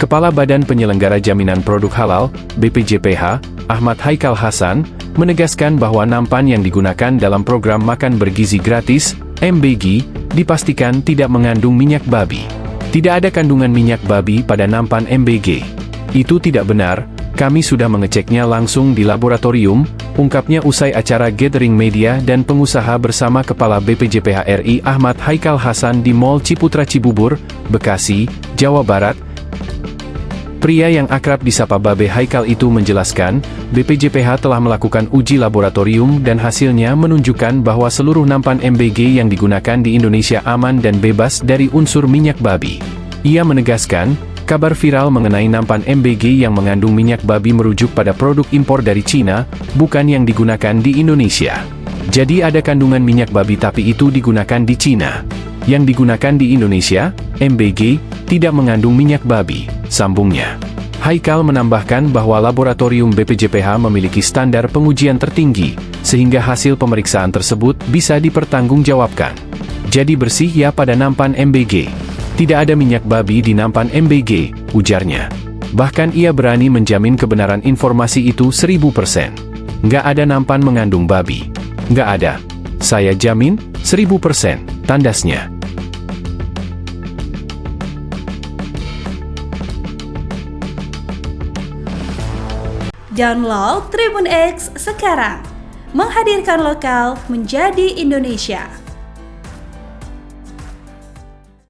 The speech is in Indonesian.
Kepala Badan Penyelenggara Jaminan Produk Halal, BPJPH, Ahmad Haikal Hasan, menegaskan bahwa nampan yang digunakan dalam program Makan Bergizi Gratis, MBG, dipastikan tidak mengandung minyak babi. Tidak ada kandungan minyak babi pada nampan MBG. Itu tidak benar, kami sudah mengeceknya langsung di laboratorium, ungkapnya usai acara gathering media dan pengusaha bersama Kepala BPJPH RI Ahmad Haikal Hasan di Mall Ciputra Cibubur, Bekasi, Jawa Barat. Pria yang akrab disapa Babe Haikal itu menjelaskan, BPJPH telah melakukan uji laboratorium dan hasilnya menunjukkan bahwa seluruh nampan MBG yang digunakan di Indonesia aman dan bebas dari unsur minyak babi. Ia menegaskan, kabar viral mengenai nampan MBG yang mengandung minyak babi merujuk pada produk impor dari Cina, bukan yang digunakan di Indonesia. Jadi ada kandungan minyak babi tapi itu digunakan di Cina. Yang digunakan di Indonesia, MBG, tidak mengandung minyak babi, sambungnya. Haikal menambahkan bahwa laboratorium BPJPH memiliki standar pengujian tertinggi, sehingga hasil pemeriksaan tersebut bisa dipertanggungjawabkan. Jadi bersih ya pada nampan MBG. Tidak ada minyak babi di nampan MBG, ujarnya. Bahkan ia berani menjamin kebenaran informasi itu 1000%. Nggak ada nampan mengandung babi. Nggak ada. Saya jamin, 1000%, tandasnya. Download Tribun X sekarang, menghadirkan lokal menjadi Indonesia.